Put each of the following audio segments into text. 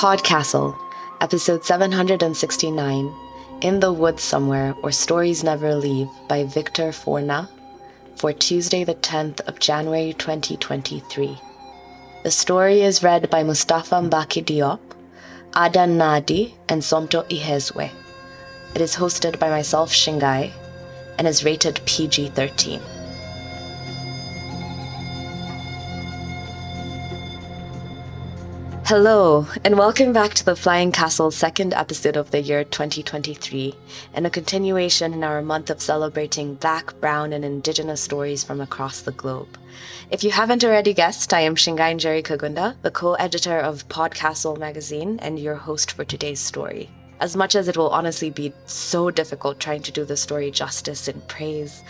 PodCastle, episode 769, In the Woods Somewhere or Stories Never Leave by Victor Forna, for Tuesday the 10th of January 2023. The story is read by Mustafa Mbaki Diop, Adan Nadi, and Somto Ihezwe. It is hosted by myself, Shingai, and is rated PG-13. Hello, and welcome back to the Flying Castle's second episode of the year 2023, and a continuation in our month of celebrating Black, Brown, and Indigenous stories from across the globe. If you haven't already guessed, I am Shingai Njeri Kagunda, the co-editor of PodCastle magazine and your host for today's story. As much as it will honestly be so difficult trying to do the story justice and praise,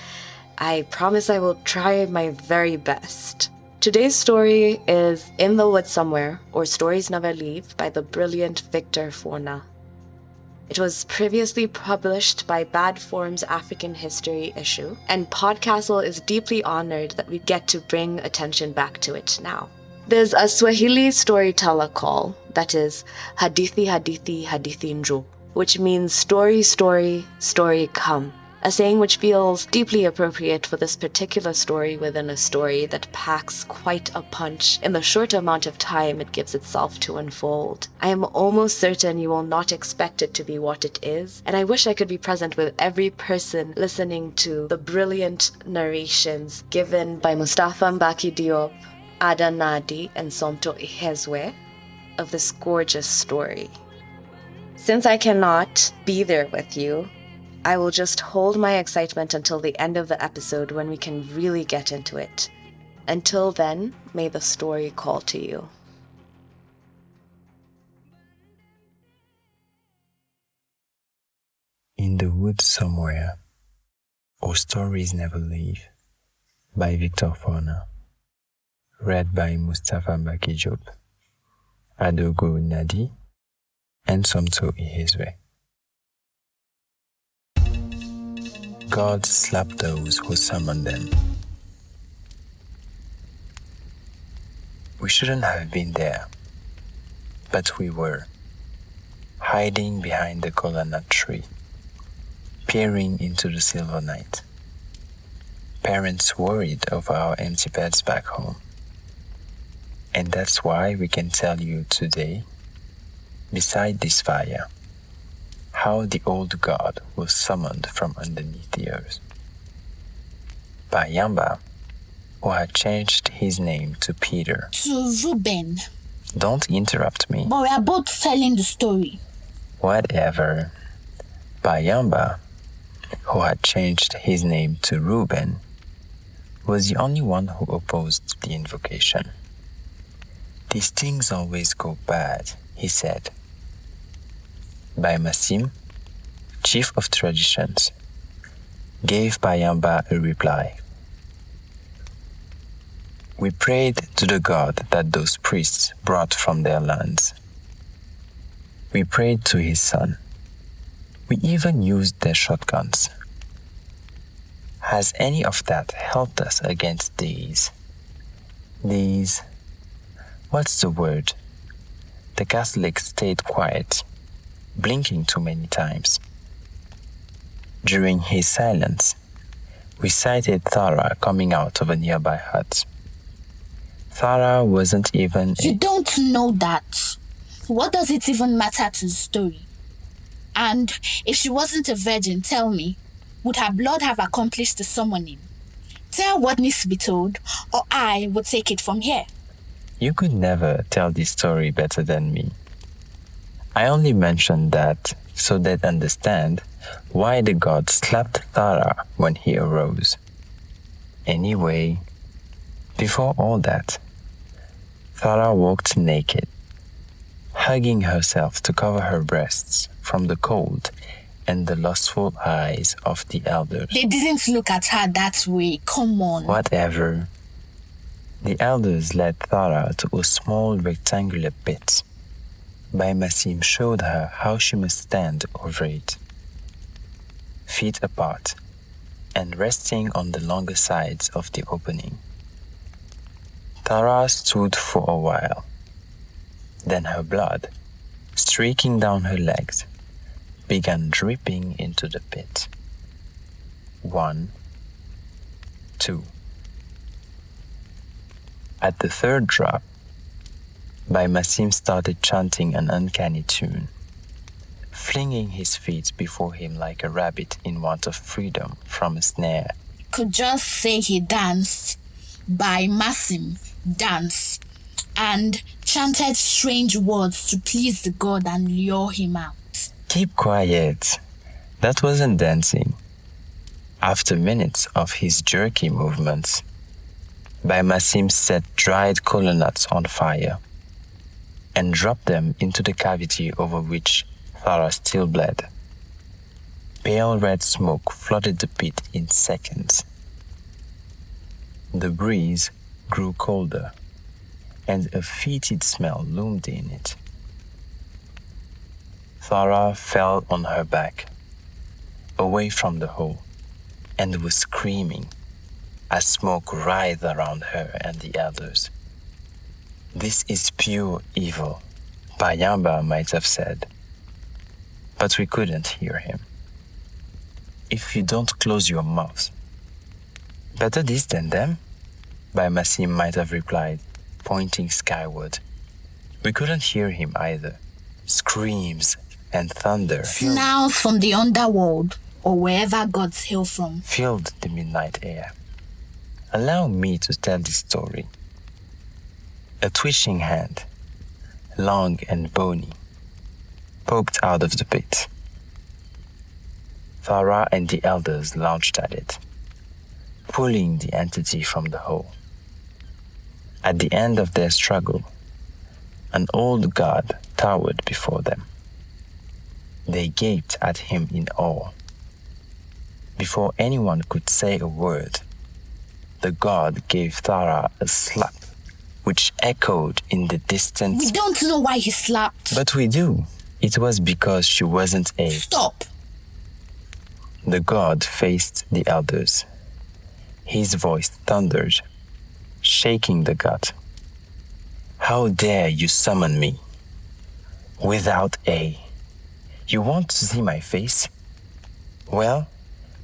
I promise I will try my very best. Today's story is In the Woods Somewhere, or Stories Never Leave, by the brilliant Victor Forna. It was previously published by Bad Form's African History issue, and PodCastle is deeply honored that we get to bring attention back to it now. There's a Swahili storyteller call that is Hadithi Hadithi Hadithi Njo, which means story, story, story come. A saying which feels deeply appropriate for this particular story within a story that packs quite a punch in the short amount of time it gives itself to unfold. I am almost certain you will not expect it to be what it is, and I wish I could be present with every person listening to the brilliant narrations given by Mustafa Mbaki Diop, Adan Nadi, and Somto Ihezwe of this gorgeous story. Since I cannot be there with you, I will just hold my excitement until the end of the episode when we can really get into it. Until then, may the story call to you. In the Woods Somewhere, or Stories Never Leave, by Victor Forna. Read by Mustafa Mbaki Diop, Adogo Nadi, and Somto Ihezwe. God slapped those who summoned them. We shouldn't have been there, but we were, hiding behind the kola nut tree, peering into the silver night. Parents worried over our empty beds back home. And that's why we can tell you today, beside this fire, how the old god was summoned from underneath the earth. Bayamba, who had changed his name to Peter. To Reuben. Don't interrupt me. But we are both telling the story. Whatever. Bayamba, who had changed his name to Reuben, was the only one who opposed the invocation. These things always go bad, he said. By Massim, chief of traditions, gave Bayamba a reply. We prayed to the god that those priests brought from their lands. We prayed to his son. We even used their shotguns. Has any of that helped us against these? What's the word? The Catholic stayed quiet, blinking too many times. During his silence, we sighted Thara coming out of a nearby hut. Thara wasn't even... You don't know that. What does it even matter to the story? And if she wasn't a virgin, tell me, would her blood have accomplished the summoning? Tell what needs to be told, or I will take it from here. You could never tell this story better than me. I only mentioned that so they'd understand why the god slapped Thara when he arose. Anyway, before all that, Thara walked naked, hugging herself to cover her breasts from the cold and the lustful eyes of the elders. They didn't look at her that way, come on. Whatever. The elders led Thara to a small rectangular pit. By Massim showed her how she must stand over it, feet apart, and resting on the longer sides of the opening. Thara stood for a while. Then her blood, streaking down her legs, began dripping into the pit. 1, 2. At the third drop, Massim started chanting an uncanny tune, flinging his feet before him like a rabbit in want of freedom from a snare. Could just say he danced. Massim danced and chanted strange words to please the god and lure him out. Keep quiet. That wasn't dancing. After minutes of his jerky movements, Massim set dried kola nuts on fire and dropped them into the cavity over which Thara still bled. Pale red smoke flooded the pit in seconds. The breeze grew colder, and a fetid smell loomed in it. Thara fell on her back, away from the hole, and was screaming as smoke writhed around her and the elders. This is pure evil, Bayamba might have said, but we couldn't hear him. If you don't close your mouth. Better this than them, Massim might have replied, pointing skyward. We couldn't hear him either. Screams and thunder Snarls from the underworld, or wherever gods hail from, filled the midnight air. Allow me to tell this story. A twitching hand, long and bony, poked out of the pit. Thara and the elders launched at it, pulling the entity from the hole. At the end of their struggle, an old god towered before them. They gaped at him in awe. Before anyone could say a word, the god gave Thara a slap, which echoed in the distance. We don't know why he slapped. But we do. It was because she wasn't a... Stop! The god faced the elders. His voice thundered, shaking the gut. How dare you summon me? Without a... You want to see my face? Well,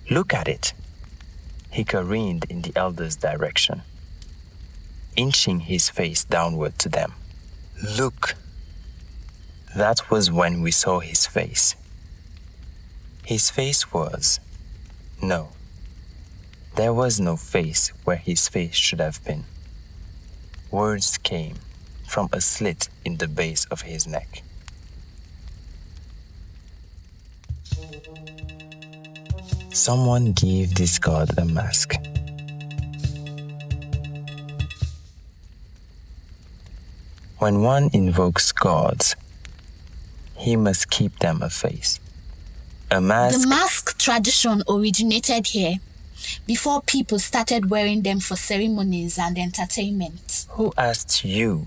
look at it. He careened in the elders' direction, inching his face downward to them. Look. That was when we saw his face. His face was... No. There was no face where his face should have been. Words came from a slit in the base of his neck. Someone gave this god a mask. When one invokes gods, he must keep them a face. A mask... The mask tradition originated here, before people started wearing them for ceremonies and entertainment. Who asked you?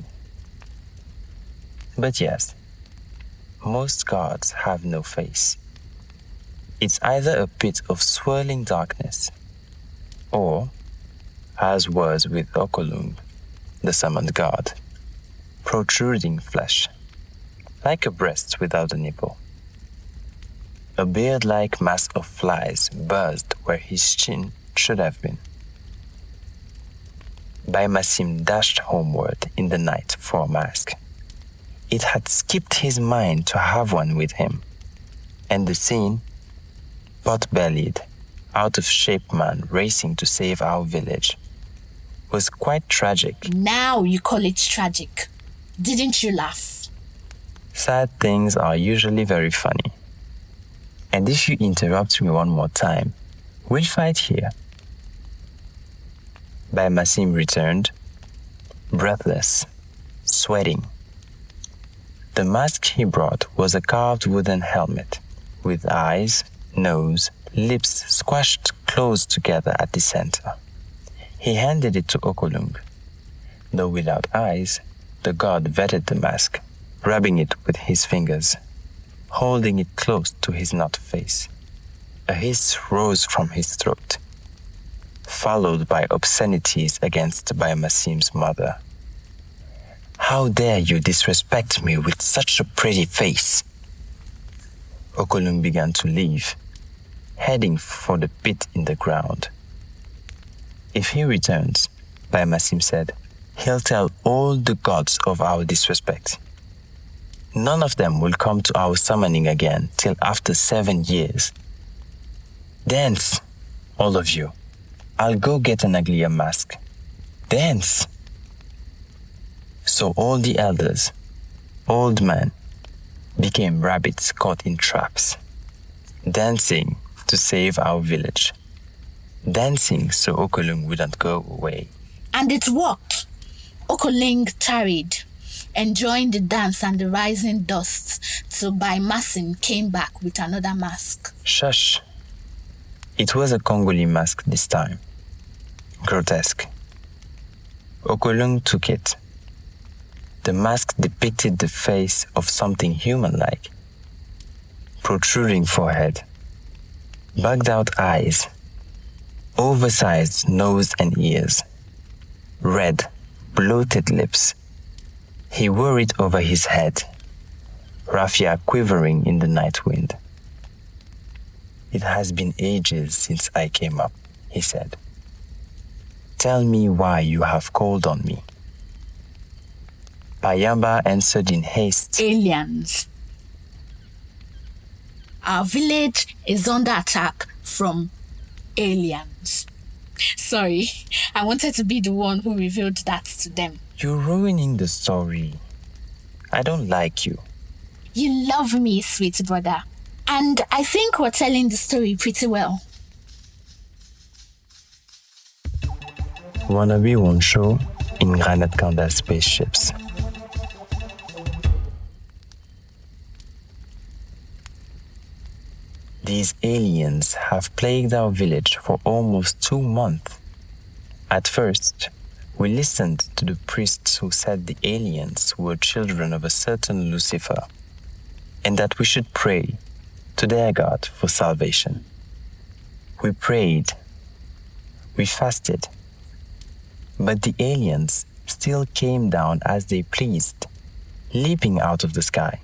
But yes, most gods have no face. It's either a pit of swirling darkness, or, as was with Okolung, the summoned god, protruding flesh, like a breast without a nipple. A beard-like mass of flies buzzed where his chin should have been. Massim dashed homeward in the night for a mask. It had skipped his mind to have one with him, and the scene, pot-bellied, out-of-shape man racing to save our village, was quite tragic. Now you call it tragic. Didn't you laugh? Sad things are usually very funny. And if you interrupt me one more time, we'll fight here. Massim returned, breathless, sweating. The mask he brought was a carved wooden helmet, with eyes, nose, lips squashed close together at the center. He handed it to Okolung. Though without eyes, the god vetted the mask, rubbing it with his fingers, holding it close to his not face. A hiss rose from his throat, followed by obscenities against Massim's mother. How dare you disrespect me with such a pretty face? Okolung began to leave, heading for the pit in the ground. If he returns, Baimasim said, he'll tell all the gods of our disrespect. None of them will come to our summoning again till after 7 years. Dance, all of you. I'll go get an uglier mask. Dance. So all the elders, old men, became rabbits caught in traps, dancing to save our village, dancing so Okolung wouldn't go away. And it worked. Okolung tarried, enjoying the dance and the rising dust, till Baimasim came back with another mask. Shush. It was a Congolese mask this time. Grotesque. Okolung took it. The mask depicted the face of something human-like. Protruding forehead, bugged-out eyes, oversized nose and ears, red, bloated lips. He wore it over his head, raffia quivering in the night wind. It has been ages since I came up, he said. Tell me why you have called on me. Payamba answered in haste. Aliens. Our village is under attack from aliens. Sorry, I wanted to be the one who revealed that to them. You're ruining the story. I don't like you. You love me, sweet brother. And I think we're telling the story pretty well. Wannabe won't show in Granite Kanda spaceships. These aliens have plagued our village for almost 2 months. At first, we listened to the priests who said the aliens were children of a certain Lucifer, and that we should pray to their God for salvation. We prayed, we fasted, but the aliens still came down as they pleased, leaping out of the sky.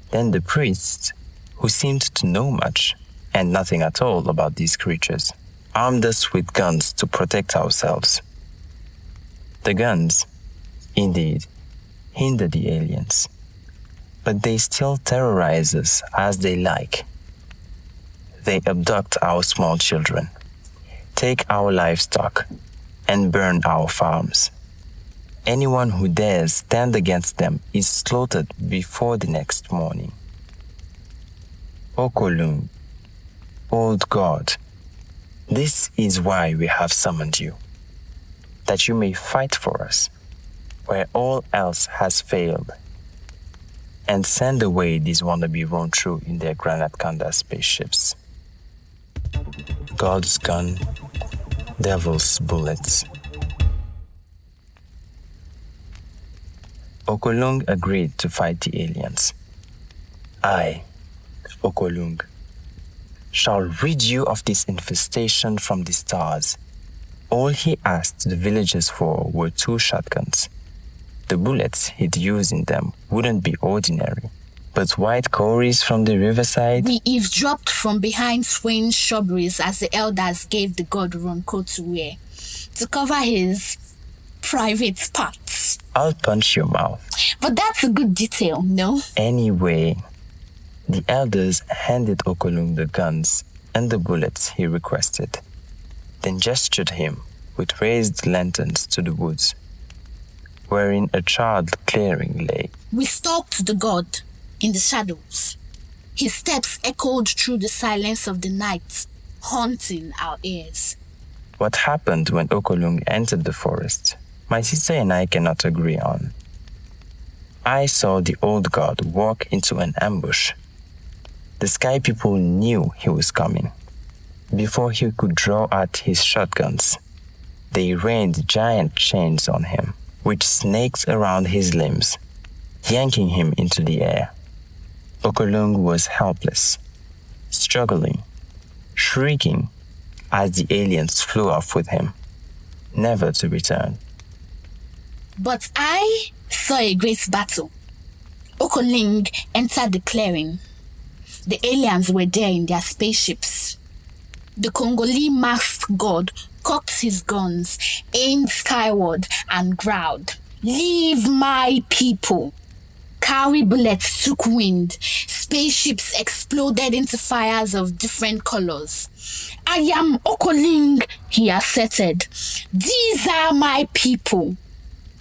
Then the priests, who seemed to know much and nothing at all about these creatures, armed us with guns to protect ourselves. The guns, indeed, hinder the aliens, but they still terrorize us as they like. They abduct our small children, take our livestock, and burn our farms. Anyone who dares stand against them is slaughtered before the next morning. Okolung, old God, this is why we have summoned you, that you may fight for us, where all else has failed, and send away these wannabe Ronchu in their Granite Kanda spaceships. God's gun, devil's bullets. Okolung agreed to fight the aliens. I, Okolung, shall rid you of this infestation from the stars. All he asked the villagers for were 2 shotguns. The bullets he'd use in them wouldn't be ordinary, but white cowries from the riverside. We eavesdropped from behind swaying shrubberies as the elders gave the god Ronko to wear, to cover his private parts. I'll punch your mouth. But that's a good detail, no? Anyway, the elders handed Okolung the guns and the bullets he requested, then gestured him with raised lanterns to the woods, wherein a charred clearing lay. We stalked the god in the shadows. His steps echoed through the silence of the night, haunting our ears. What happened when Okolung entered the forest, my sister and I cannot agree on. I saw the old god walk into an ambush. The sky people knew he was coming. Before he could draw out his shotguns, they rained giant chains on him, which snaked around his limbs, yanking him into the air. Okolung was helpless, struggling, shrieking as the aliens flew off with him, never to return. But I saw a great battle. Okoling entered the clearing. The aliens were there in their spaceships. The Congolese masked god cocked his guns, aimed skyward, and growled, "Leave my people!" Cowrie bullets took wind. Spaceships exploded into fires of different colors. "I am Okoling," he asserted. "These are my people."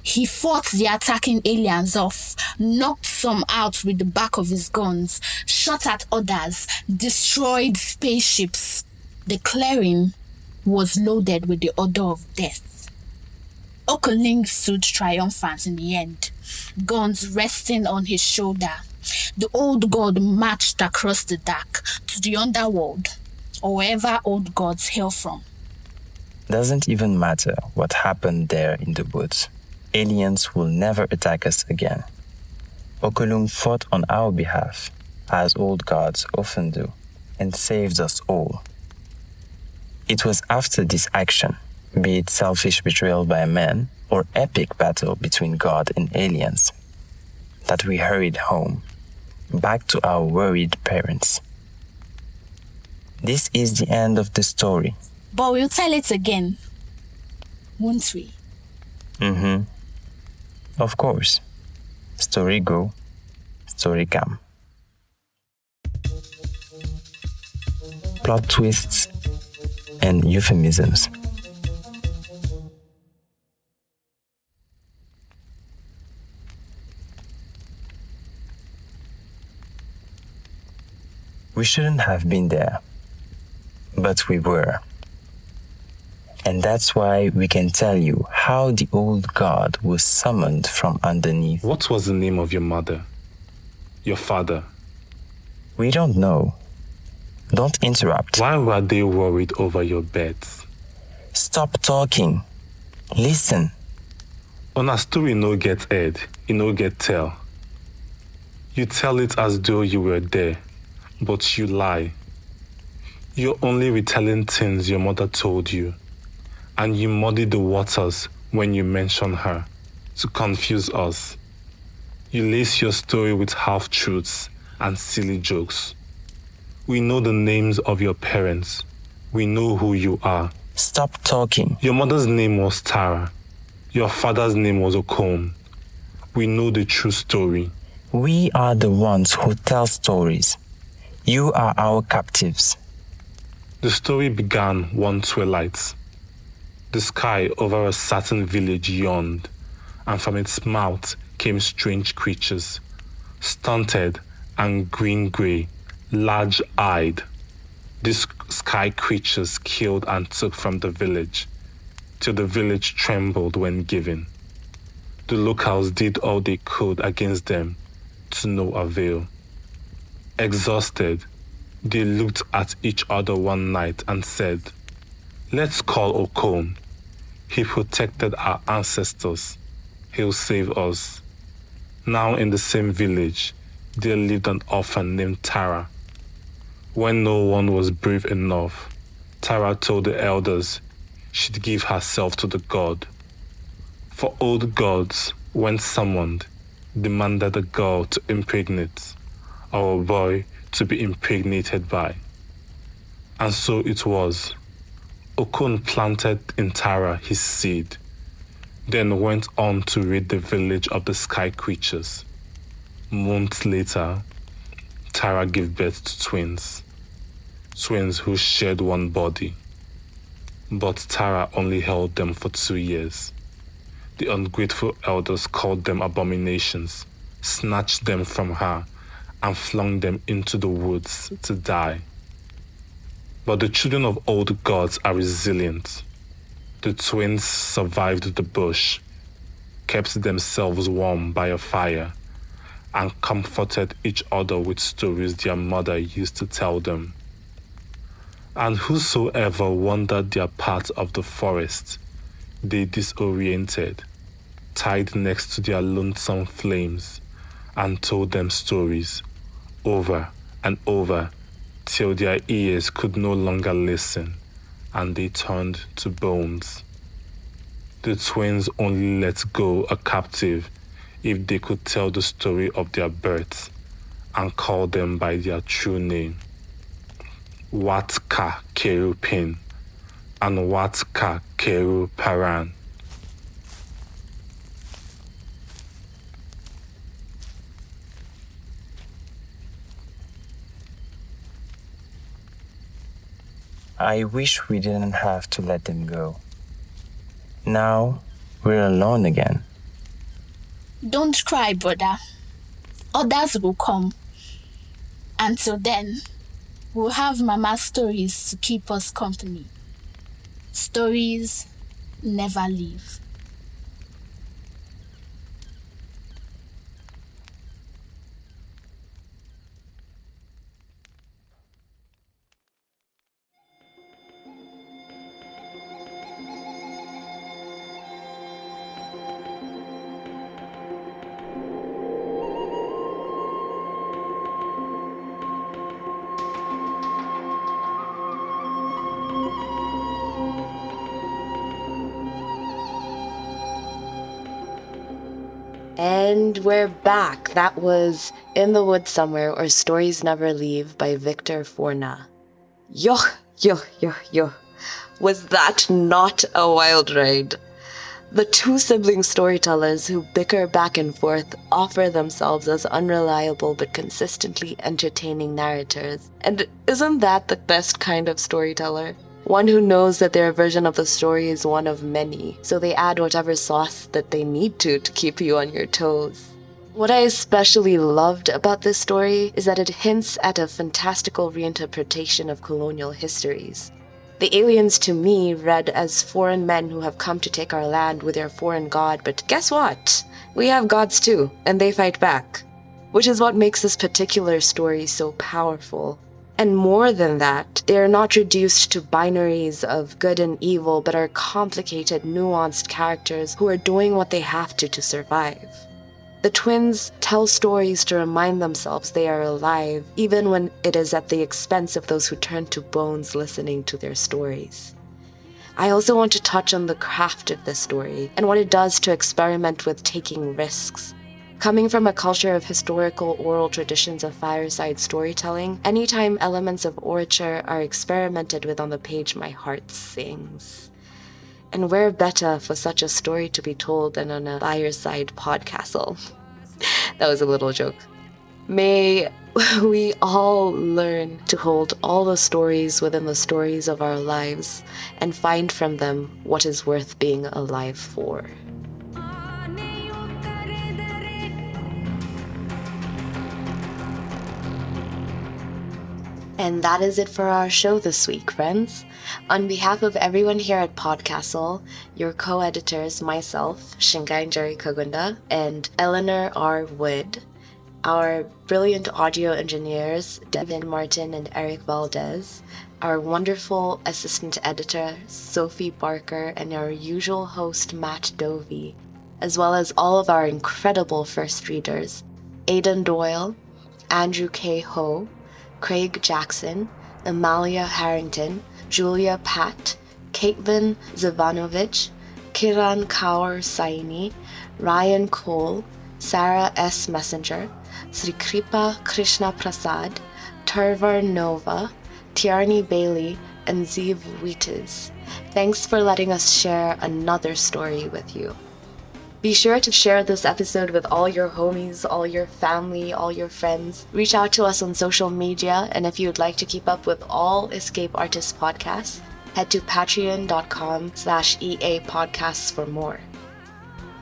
He fought the attacking aliens off, knocked some out with the back of his guns, shot at others, destroyed spaceships. The clearing was loaded with the odor of death. Okoling stood triumphant in the end, guns resting on his shoulder. The old god marched across the dark to the underworld, or wherever old gods hail from. Doesn't even matter what happened there in the woods. Aliens will never attack us again. Okolung fought on our behalf, as old gods often do, and saved us all. It was after this action, be it selfish betrayal by a man or epic battle between God and aliens, that we hurried home, back to our worried parents. This is the end of the story. But we'll tell it again, won't we? Of course. Story go, story come. Plot twists and euphemisms. We shouldn't have been there, but we were. And that's why we can tell you how the old god was summoned from underneath. What was the name of your mother? Your father? We don't know. Don't interrupt. Why were they worried over your beds? Stop talking. Listen. On a story no get heard, e no get tell. You tell it as though you were there, but you lie. You're only retelling things your mother told you, and you muddy the waters when you mention her to confuse us. You lace your story with half-truths and silly jokes. We know the names of your parents. We know who you are. Stop talking. Your mother's name was Tara. Your father's name was Okon. We know the true story. We are the ones who tell stories. You are our captives. The story began one twilight. The sky over a certain village yawned, and from its mouth came strange creatures, stunted and green-gray, large-eyed. These sky creatures killed and took from the village, till the village trembled when given. The locals did all they could against them, to no avail. Exhausted, they looked at each other one night and said, "Let's call Okon. He protected our ancestors. He'll save us." Now in the same village, there lived an orphan named Tara. When no one was brave enough, Tara told the elders she'd give herself to the god. For old gods, when summoned, demanded a girl to impregnate, or a boy to be impregnated by. And so it was. Okon planted in Tara his seed, then went on to rid the village of the sky creatures. Months later, Tara gave birth to twins who shared one body. But Tara only held them for 2 years. The ungrateful elders called them abominations, snatched them from her, and flung them into the woods to die. But the children of old gods are resilient. The twins survived the bush, kept themselves warm by a fire, and comforted each other with stories their mother used to tell them. And whosoever wandered their path of the forest, they disoriented, tied next to their lonesome flames, and told them stories, over and over, till their ears could no longer listen, and they turned to bones. The twins only let go a captive if they could tell the story of their birth and call them by their true name. Watka Kerupin and Watka Keruparan. I wish we didn't have to let them go. Now we're alone again. Don't cry, brother. Others will come. Until then, we'll have Mama's stories to keep us company. Stories never leave. And we're back. That was In the Woods Somewhere or Stories Never Leave by Victor Forna. Yo. Was that not a wild ride? The two sibling storytellers who bicker back and forth offer themselves as unreliable but consistently entertaining narrators. And isn't that the best kind of storyteller? One who knows that their version of the story is one of many, so they add whatever sauce that they need to keep you on your toes. What I especially loved about this story is that it hints at a fantastical reinterpretation of colonial histories. The aliens to me read as foreign men who have come to take our land with their foreign god, but guess what? We have gods too, and they fight back. Which is what makes this particular story so powerful. And more than that, they are not reduced to binaries of good and evil, but are complicated, nuanced characters who are doing what they have to survive. The twins tell stories to remind themselves they are alive, even when it is at the expense of those who turn to bones listening to their stories. I also want to touch on the craft of this story and what it does to experiment with taking risks. Coming from a culture of historical oral traditions of fireside storytelling, anytime elements of orature are experimented with on the page, my heart sings. And where better for such a story to be told than on a fireside PodCastle? That was a little joke. May we all learn to hold all the stories within the stories of our lives and find from them what is worth being alive for. And that is it for our show this week, friends. On behalf of everyone here at PodCastle, your co-editors, myself, Shingai Njeri Kagunda, and Eleanor R. Wood, our brilliant audio engineers, Devin Martin and Eric Valdez, our wonderful assistant editor, Sophie Barker, and our usual host, Matt Dovey, as well as all of our incredible first readers, Aidan Doyle, Andrew K. Ho, Craig Jackson, Amalia Harrington, Julia Pat, Caitlin Zavanovich, Kiran Kaur Saini, Ryan Cole, Sarah S. Messenger, Sri Kripa Krishna Prasad, Turvar Nova, Tiarni Bailey, and Zeev Wheatis. Thanks for letting us share another story with you. Be sure to share this episode with all your homies, all your family, all your friends. Reach out to us on social media, and if you'd like to keep up with all Escape Artists podcasts, head to patreon.com/EA podcasts for more.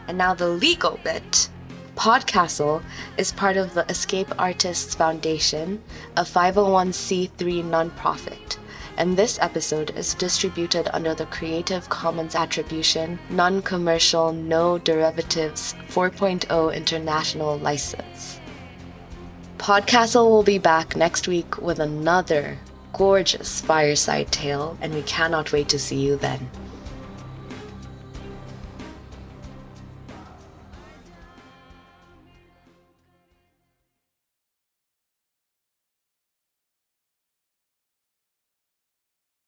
And now the legal bit. PodCastle is part of the Escape Artists Foundation, a 501c3 nonprofit. And this episode is distributed under the Creative Commons Attribution, Non-Commercial, No Derivatives 4.0 International License. PodCastle will be back next week with another gorgeous fireside tale, and we cannot wait to see you then.